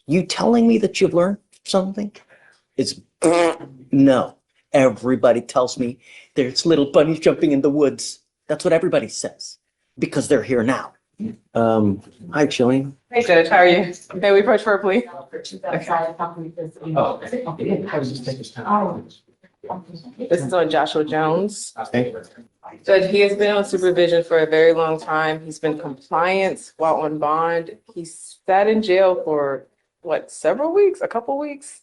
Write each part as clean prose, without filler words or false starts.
You telling me that you've learned something? It's no. Everybody tells me there's little bunnies jumping in the woods. That's what everybody says because they're here now. Hi, Jillian. Hey, Judge, how are you? May we approach for a plea? This is on Joshua Jones. Okay. Judge, he has been on supervision for a very long time. He's been compliant while on bond. He sat in jail for what, several weeks, a couple weeks?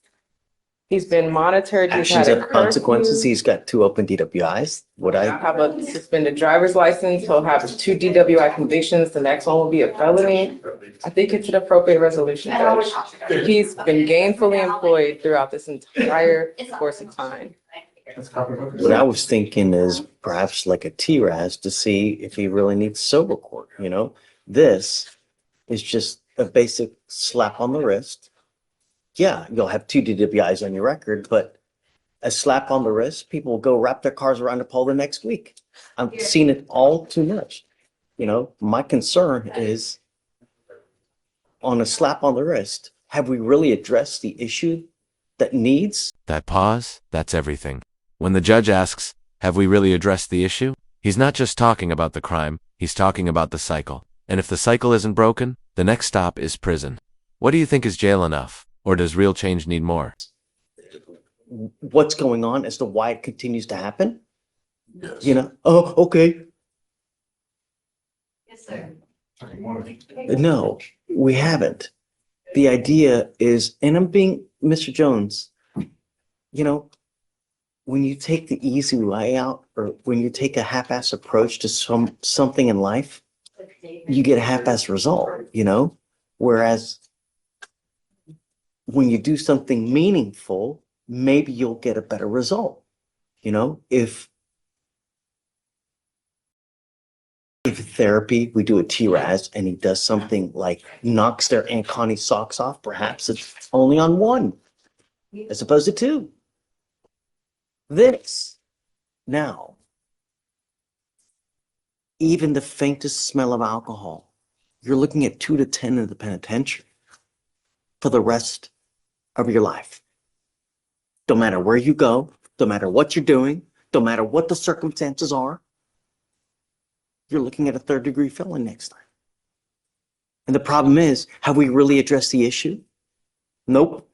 He's been monitored. He's Actions had a have consequences. curfew. He's got 2 open DWIs. Would I? Have a suspended driver's license. He'll have 2 DWI convictions. The next one will be a felony. I think it's an appropriate resolution, Judge. He's been gainfully employed throughout this entire course of time. What I was thinking is perhaps like a TRAS to see if he really needs sober court, you know? This is just a basic slap on the wrist. Yeah, you'll have 2 DWIs on your record, but a slap on the wrist, people will go wrap their cars around a pole the next week. I've seen it all too much. You know, my concern is on a slap on the wrist, have we really addressed the issue that needs? That pause, that's everything. When the judge asks, have we really addressed the issue? He's not just talking about the crime, he's talking about the cycle. And if the cycle isn't broken, the next stop is prison. What do you think is jail enough? Or does real change need more? What's going on as to why it continues to happen? Yes. You know, oh, okay. Yes, sir. No, we haven't. The idea is, and I'm being Mr. Jones, you know, when you take the easy way out or when you take a half-ass approach to something in life, you get a half-ass result, you know? Whereas when you do something meaningful, maybe you'll get a better result. You know, if therapy, we do a TRAS and he does something like knocks their Aunt Connie's socks off, perhaps it's only on 1 as opposed to 2. This now, even the faintest smell of alcohol, you're looking at 2 to 10 in the penitentiary for the rest of your life. Don't matter where you go, don't matter what you're doing, don't matter what the circumstances are, you're looking at a 3rd-degree felony next time. And the problem is, have we really addressed the issue? Nope.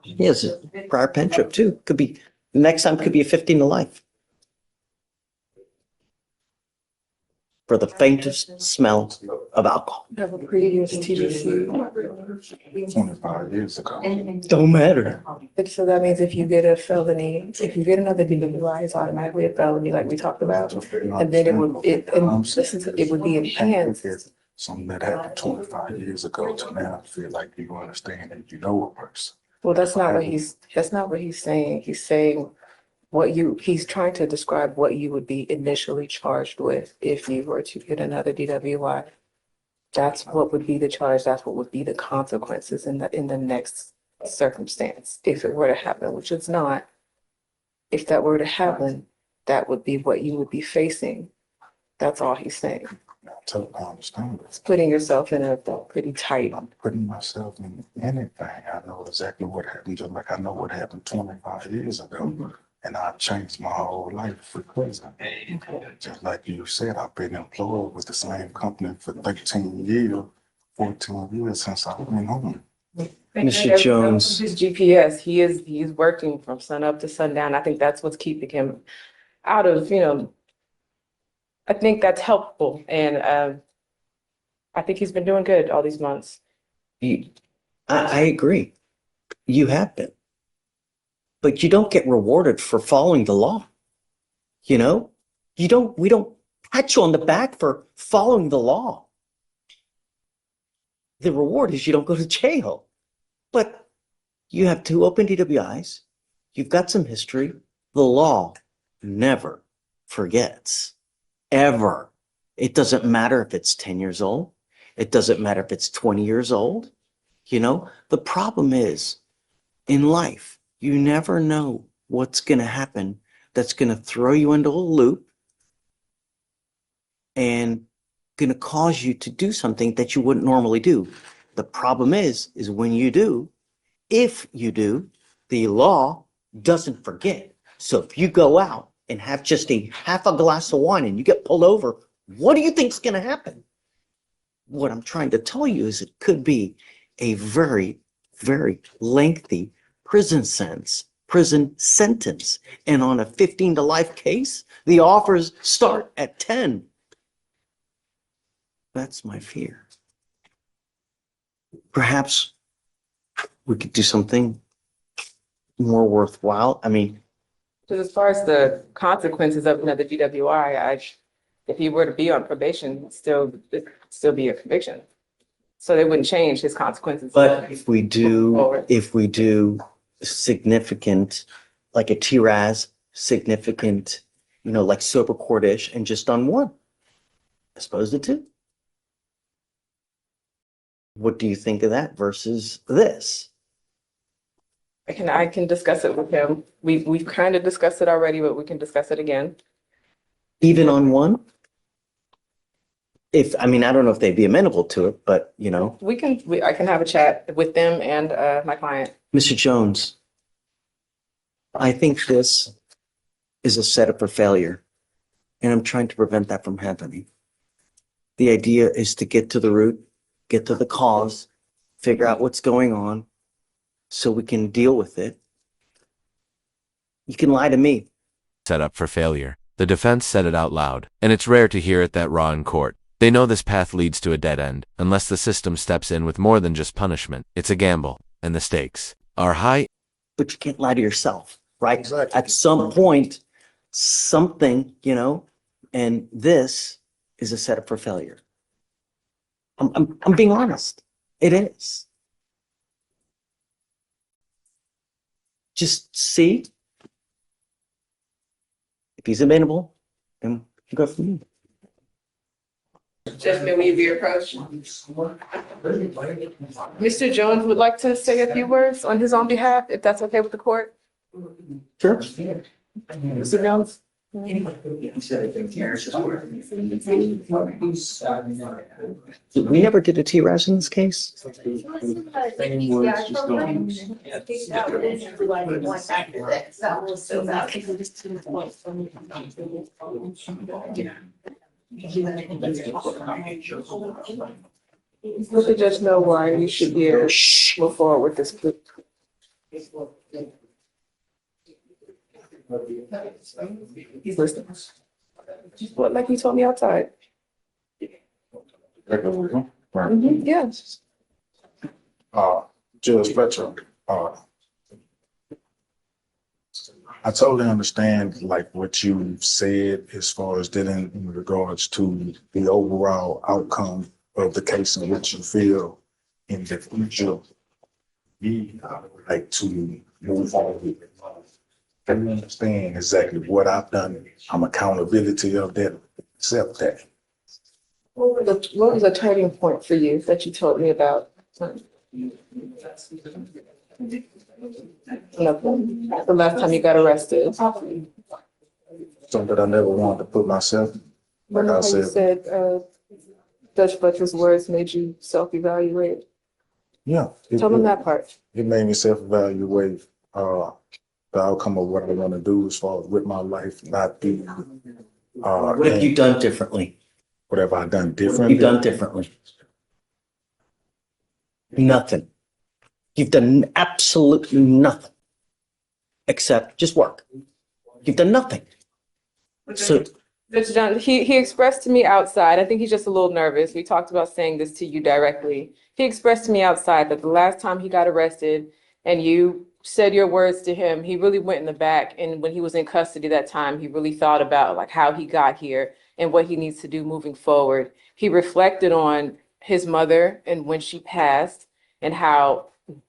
Yes, prior pen trip too. Could be, next time could be a 15 to life. For the faintest smell of alcohol. Have a previous TBC. 25 years ago. Don't matter. So that means if you get a felony, if you get another DWI, it's automatically a felony, like we talked about. And then it would be enhanced. Something that happened 25 years ago to now, I feel like you understand and you know a person. Well, that's not what he's saying. He's saying he's trying to describe what you would be initially charged with if you were to get another DWI. That's what would be the charge. That's what would be the consequences in the next circumstance. If it were to happen, which it's not, if that were to happen, that would be what you would be facing. That's all he's saying. I totally understand It's putting yourself in a pretty tight. I'm putting myself in anything. I know exactly what happened, just like I know what happened 25 years ago. Mm-hmm. And I've changed my whole life because of it. Just like you said, I've been employed with the same company for 13 years, 14 years since I've been home. Mr. Jones. His GPS, he's working from sun up to sundown. I think that's what's keeping him out of, I think that's helpful. And I think he's been doing good all these months. I agree. You have been. But you don't get rewarded for following the law. You know, we don't pat you on the back for following the law. The reward is you don't go to jail. But you have 2 open DWIs. You've got some history. The law never forgets. Ever. It doesn't matter if it's 10 years old. It doesn't matter if it's 20 years old. You know, the problem is in life, you never know what's going to happen that's going to throw you into a loop and going to cause you to do something that you wouldn't normally do. The problem is when you do, if you do, the law doesn't forget. So if you go out and have just a half a glass of wine and you get pulled over, what do you think's going to happen? What I'm trying to tell you is it could be a very, very lengthy prison sentence. And on a 15 to life case, the offers start at 10. That's my fear. Perhaps we could do something more worthwhile. I mean, Because as far as the consequences of another DWI, if he were to be on probation, it'd still be a conviction. So they wouldn't change his consequences. but if we do significant, like a TRAS, significant, like sober court-ish, and just on one, as opposed to two. What do you think of that versus this? I can discuss it with him. We've kind of discussed it already, but we can discuss it again. Even on one? I don't know if they'd be amenable to it, but I can have a chat with them and my client. Mr. Jones, I think this is a setup for failure, and I'm trying to prevent that from happening. The idea is to get to the root, get to the cause, figure out what's going on so we can deal with it. You can lie to me. Set up for failure. The defense said it out loud, and it's rare to hear it that raw in court. They know this path leads to a dead end, unless the system steps in with more than just punishment. It's a gamble, and the stakes are high. But you can't lie to yourself, right? Exactly. At some point, something, and this is a setup for failure. I'm being honest. It is. Just see if he's amenable, and go from there. Judge, may we be approached? Mr. Jones would like to say a few words on his own behalf, if that's okay with the court. Sure. Mr. Jones? We never did a TRAS in this case. Let the judge know why you should be able to move forward with this plea. He's listening. What, like you told me outside? Yes. Judge Fletcher, I totally understand like what you said as far as dealing in regards to the overall outcome of the case in which you feel in the future you would like to move on with. I understand exactly what I've done. I'm accountability of that, accept that. What was the turning point for you that you told me about? The last time you got arrested. Something that I never wanted to put myself, like I You said, said Judge Fletcher's words made you self-evaluate. yeah. Tell them that part. It made me self-evaluate the outcome of what I want to do as far as with my life, not be What have you done differently? whatever I done What have differently. you done differently? Nothing. You've done absolutely nothing except just work. You've done nothing. So Judge John, he expressed to me outside, I think he's just a little nervous. We talked about saying this to you directly. He expressed to me outside that the last time he got arrested and you said your words to him, he really went in the back. And when he was in custody that time, he really thought about like how he got here and what he needs to do moving forward. He reflected on his mother and when she passed and how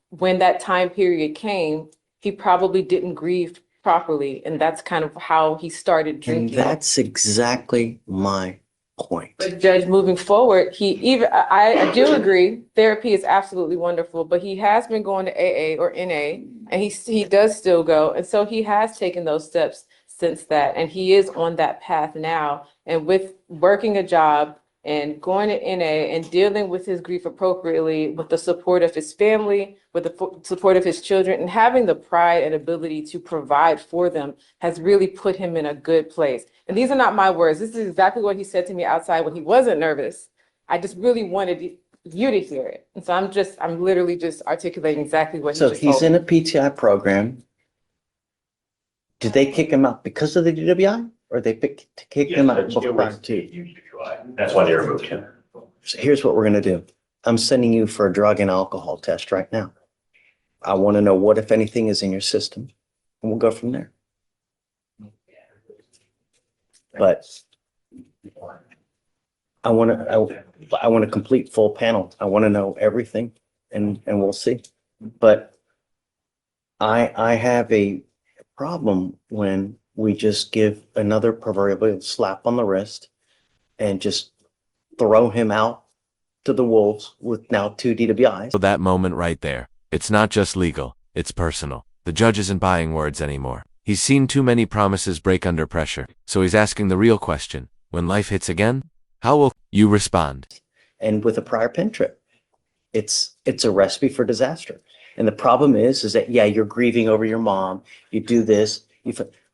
when that time period came, he probably didn't grieve properly. And that's kind of how he started and drinking. that's exactly my point. But Judge, moving forward, I do agree, therapy is absolutely wonderful, but he has been going to AA or NA, and he does still go. And so he has taken those steps since that, and he is on that path now. And with working a job and going to NA and dealing with his grief appropriately with the support of his family, with the support of his children, and having the pride and ability to provide for them has really put him in a good place. And these are not my words. This is exactly what he said to me outside when he wasn't nervous. I just really wanted you to hear it. And so I'm literally just articulating exactly what he So just he's told in me. a PTI program. Did they kick him out because of the DWI, or they kick him out prior to? That's why they removed him. So here's what we're gonna do. I'm sending you for a drug and alcohol test right now. I want to know what, if anything, is in your system, and we'll go from there. But I want a complete full panel. I want to know everything, and we'll see. But I have a problem when we just give another proverbial slap on the wrist and just throw him out to the wolves with now 2 DWIs. So that moment right there, it's not just legal, it's personal. The judge isn't buying words anymore. He's seen too many promises break under pressure, so he's asking the real question. When life hits again, how will you respond? And with a prior pen trip, it's a recipe for disaster. And the problem is that, yeah, you're grieving over your mom, you do this,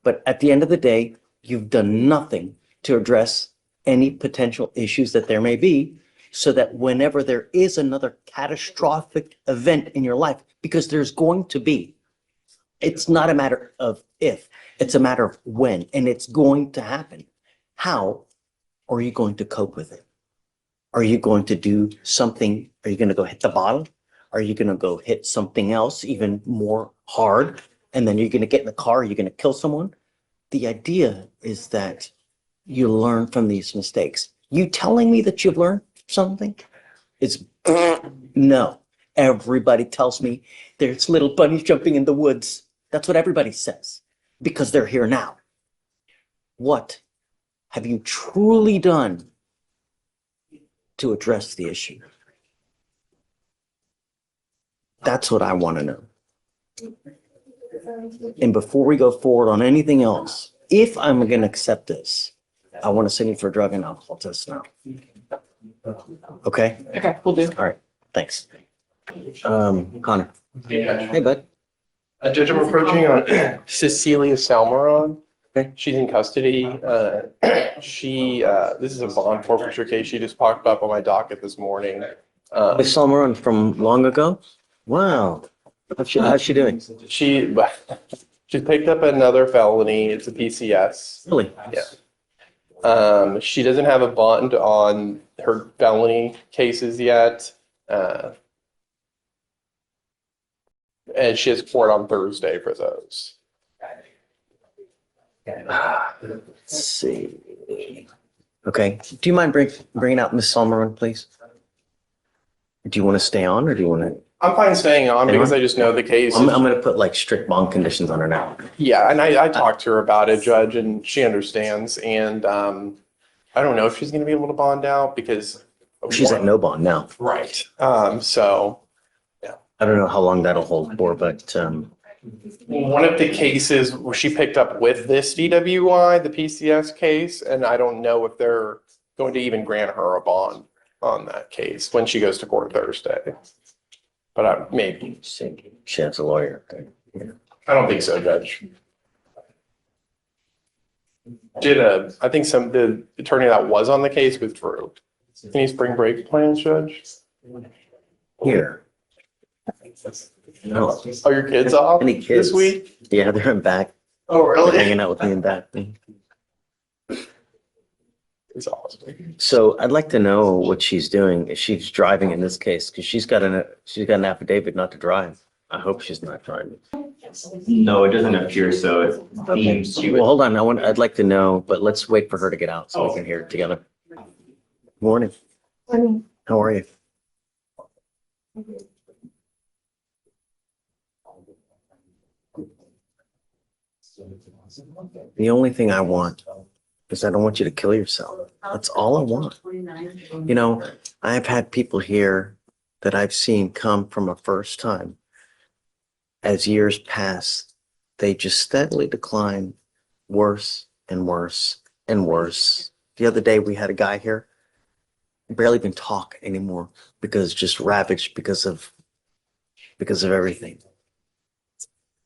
but at the end of the day, you've done nothing to address any potential issues that there may be, so that whenever there is another catastrophic event in your life, because there's going to be, it's not a matter of if, it's a matter of when, and it's going to happen. How are you going to cope with it? Are you going to do something? Are you going to go hit the bottle? Are you going to go hit something else even more hard? And then you're going to get in the car, you're going to kill someone? The idea is that you learn from these mistakes. You telling me that you've learned something is no. Everybody tells me there's little bunnies jumping in the woods. That's what everybody says because they're here now. What have you truly done to address the issue? That's what I want to know. And before we go forward on anything else, if I'm going to accept this, I want to send you for a drug and alcohol test now. Okay? Okay, we'll do. All right. Thanks. Connor. Hey, bud. Judge, I'm approaching on Cecilia Salmeron. Okay. She's in custody. This is a bond forfeiture case. She just popped up on my docket this morning. We saw Maron from long ago. Wow. How's she doing? She picked up another felony. It's a PCS. Really? Yeah. She doesn't have a bond on her felony cases yet. And she has court on Thursday for those. Let's see. Okay. Do you mind bringing out Miss Salmeron, please? Do you want to stay on, or do you want to? I'm fine staying on Stay because on? I just know the case. I'm going to put like strict bond conditions on her now. Yeah, and I talked to her about it, Judge, and she understands. And I don't know if she's going to be able to bond out because She's at no bond now. Right. So I don't know how long that'll hold for, but one of the cases where she picked up with this DWI, the PCS case, and I don't know if they're going to even grant her a bond on that case when she goes to court Thursday. But maybe. she has a lawyer. Yeah. I don't think so, Judge. I think the attorney that was on the case withdrew. Any spring break plans, Judge? Here. No. Are your kids off Any kids? this week? Yeah, they're in back. Oh, They're really? hanging out with me in back. It's awesome. So I'd like to know what she's doing if she's driving in this case, because she's got an affidavit not to drive. I hope she's not driving. No, it doesn't appear so. It seems she Well, was. hold on. I'd like to know, but let's wait for her to get out so we can hear it together. Morning. Morning. How are you? The only thing I want is I don't want you to kill yourself. That's all I want. You know, I've had people here that I've seen come from a first time. As years pass, they just steadily decline worse and worse and worse. The other day we had a guy here barely even talk anymore because it's just ravaged because of everything.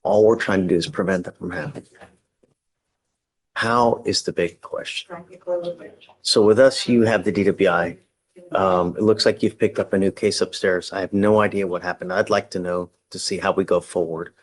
All we're trying to do is prevent that from happening. How is the big question? So with us, you have the DWI. It looks like you've picked up a new case upstairs. I have no idea what happened. I'd like to know to see how we go forward.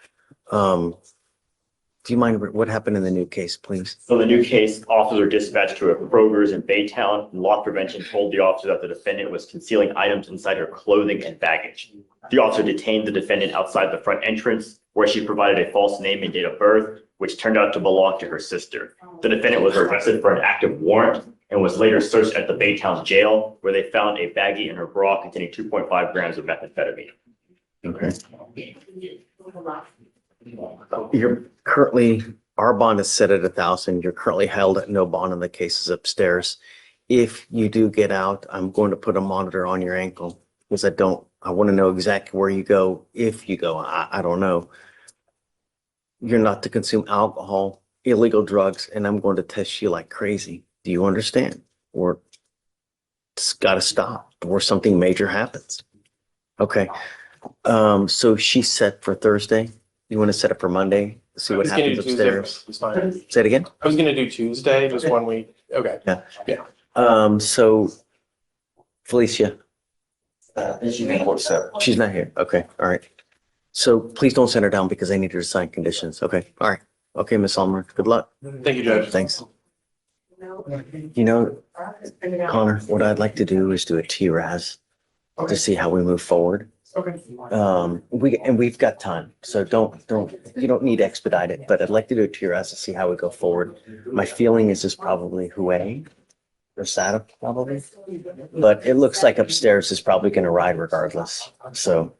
Do you mind what happened in the new case, please? So the new case, officers were dispatched to a Kroger's in Baytown. Loss prevention told the officer that the defendant was concealing items inside her clothing and baggage. The officer detained the defendant outside the front entrance, where she provided a false name and date of birth, which turned out to belong to her sister. The defendant was arrested for an active warrant and was later searched at the Baytown jail, where they found a baggie in her bra containing 2.5 grams of methamphetamine. Okay. You're currently, our bond is set at 1,000. You're currently held at no bond, and the case is upstairs. If you do get out, I'm going to put a monitor on your ankle because I want to know exactly where you go. If you go, I don't know. You're not to consume alcohol, illegal drugs, and I'm going to test you like crazy. Do you understand? Or it's got to stop before something major happens. Okay. So she's set for Thursday. You want to set it for Monday? See what happens upstairs. It's fine. Say it again. I was gonna do Tuesday, just 1 week. Okay. So Felicia. She's not here. Okay. All right. So please don't send her down because I need her to sign conditions. Okay. All right. Okay, Miss Ulmer. Good luck. Thank you, Judge. Thanks. You know, Connor, what I'd like to do is do a TRAS to see how we move forward. Okay. We've got time, so you don't need to expedite it, but I'd like to do a TRAS to see how we go forward. My feeling is probably Hue or Sada probably, but it looks like upstairs is probably going to ride regardless. So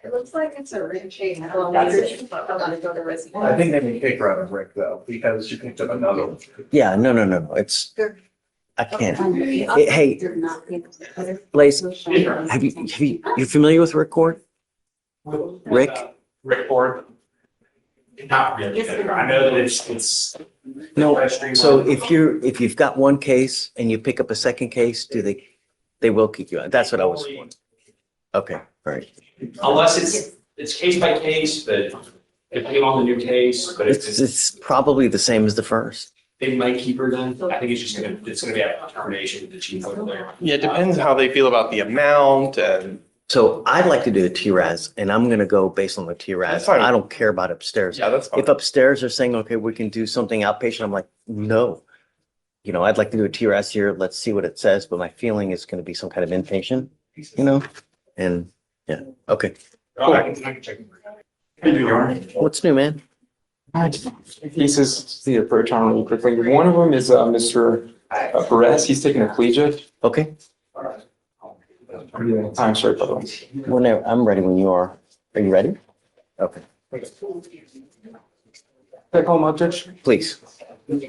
It looks like it's a ring chain. I think they can kick her out of Rick though, because she picked up another one. yeah, no. It's, I can't. Hey, Blaze, you familiar with Rick Court? Rick? Rick Ford. Not really. I know that it's. No, so if you've got one case and you pick up a second case, they will kick you out. That's what I was wondering. Okay, all right. Unless it's case by case, but depending on the new case, but It's probably the same as the first. they might keep her then. I think it's gonna be a determination of the chief over there. Yeah, it depends how they feel about the amount and, So I'd like to do a TRAS and I'm gonna go based on the TRAS. That's fine. I don't care about upstairs. yeah, that's fine. If upstairs are saying, okay, we can do something outpatient, I'm like, no. You know, I'd like to do a TRAS here. Let's see what it says, but my feeling is gonna be some kind of inpatient, and yeah, okay. I can check. What's new, man? Pieces the approach on really quickly. One of them is Mr. Perez. He's taking a plea, judge. Okay, Time sorry, by the way. whenever, I'm ready when you are. Are you ready? Okay, Can I call him up, judge? please. Buenos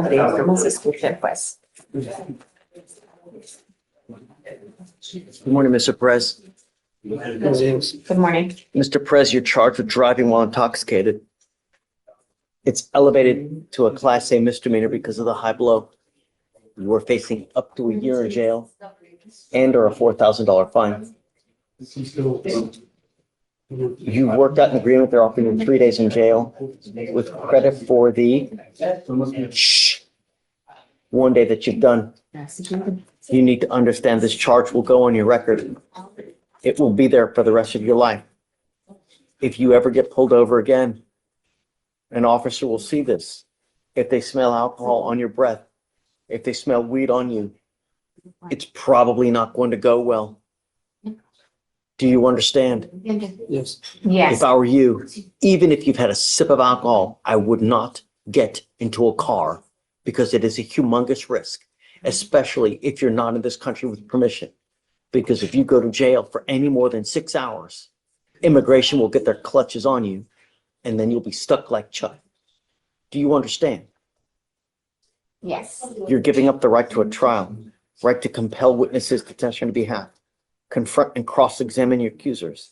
días, ¿cómo se escucha, pues? Good morning, Mr. Perez. Good morning. Mr. Perez, you're charged with driving while intoxicated. It's elevated to a Class A misdemeanor because of the high blow. You are facing up to a year in jail and or a $4,000 fine. You worked out an agreement. They're offering you 3 days in jail with credit for the 1 day that you've done. You need to understand this charge will go on your record. It will be there for the rest of your life. If you ever get pulled over again, an officer will see this. If they smell alcohol on your breath, if they smell weed on you, it's probably not going to go well. Do you understand? Yes. Yes. If I were you, even if you've had a sip of alcohol, I would not get into a car because it is a humongous risk, especially if you're not in this country with permission. Because if you go to jail for any more than 6 hours, immigration will get their clutches on you and then you'll be stuck like Chuck. Do you understand? Yes. You're giving up the right to a trial, right to compel witnesses to testify on your behalf, confront and cross-examine your accusers.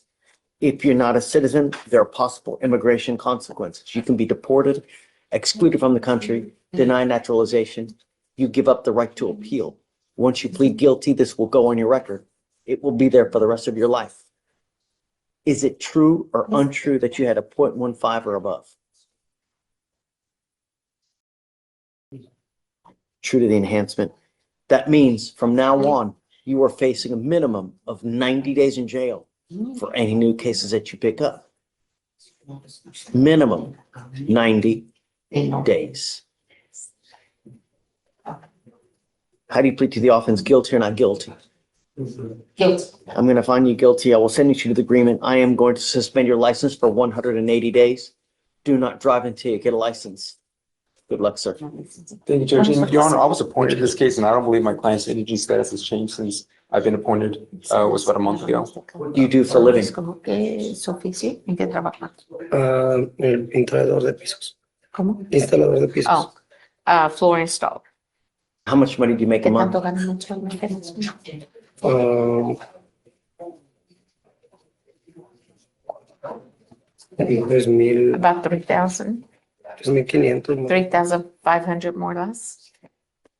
If you're not a citizen, there are possible immigration consequences. You can be deported, excluded from the country, deny naturalization, you give up the right to appeal. Once you plead guilty, this will go on your record. It will be there for the rest of your life. Is it true or untrue that you had a 0.15 or above? True to the enhancement. That means from now on, you are facing a minimum of 90 days in jail for any new cases that you pick up. Minimum 90 days. How do you plead to the offense, guilty or not guilty? Guilty. I'm going to find you guilty. I will send you to the agreement. I am going to suspend your license for 180 days. Do not drive until you get a license. Good luck, sir. Thank you, Judge. And Your Honor, I was appointed to this case, and I don't believe my client's indigent status has changed since I've been appointed. It was about a month ago. What do you do for a living? ¿Cómo que su oficio? ¿En qué trabaja? El instalador de pisos. ¿Cómo? Instalador de pisos. Oh, floor install. How much money do you make a ¿Qué month? tanto gana mensualmente? Ah, 3,000, About 3,000, 3,500. 3,500 more or less.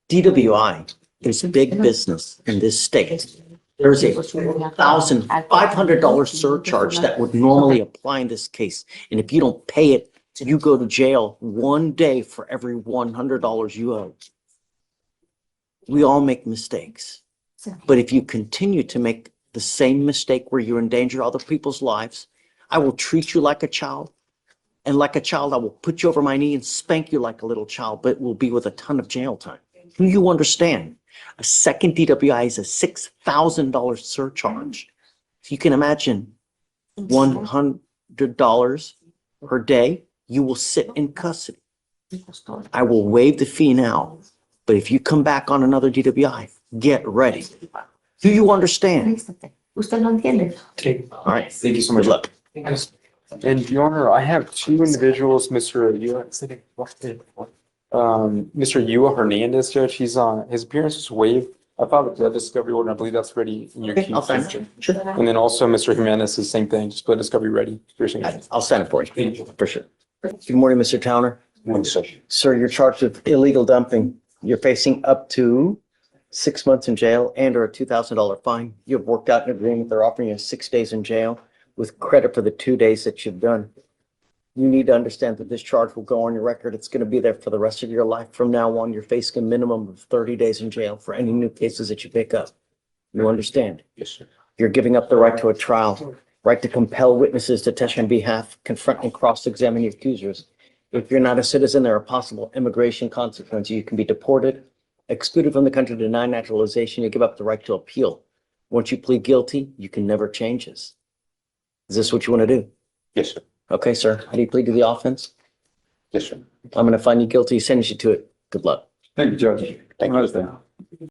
DWI is big business in this state. There's a $1,500 surcharge that would normally apply in this case. And if you don't pay it, you go to jail 1 day for every $100 you owe. We all make mistakes. But if you continue to make the same mistake where you endanger other people's lives, I will treat you like a child. And like a child, I will put you over my knee and spank you like a little child, but it will be with a ton of jail time. Do you understand? A second DWI is a $6,000 surcharge. If you can imagine $100 per day, you will sit in custody. I will waive the fee now, but if you come back on another DWI, get ready. Do you understand? ¿Usted lo entiende? Sí. All right. Thank you so Good much. luck. And Your Honor, I have two individuals, Mr. Yua Hernandez, Judge. His appearance was waived. I filed a discovery order. I believe that's ready in your Okay, queue. I'll sign it. Sure. And then also Mr. Jimenez, the same thing, just put discovery ready for your signature. I'll sign it for you, for sure. Good morning, Mr. Towner. Sir, you're charged with illegal dumping. You're facing up to 6 months in jail and or a $2,000 fine. You've worked out an agreement. They're offering you 6 days in jail with credit for the 2 days that you've done. You need to understand that this charge will go on your record. It's going to be there for the rest of your life. From now on, you're facing a minimum of 30 days in jail for any new cases that you pick up. You understand? Yes, sir. You're giving up the right to a trial, right to compel witnesses to testify on behalf, confront and cross-examine your accusers. If you're not a citizen, there are possible immigration consequences. You can be deported, excluded from the country, denied naturalization. You give up the right to appeal. Once you plead guilty, you can never change this. Is this what you want to do? Yes, sir. Okay, sir. How do you plead to the offense? Yes, sir. I'm going to find you guilty, sentence you to it. Good luck. Thank you, Judge. Thank you.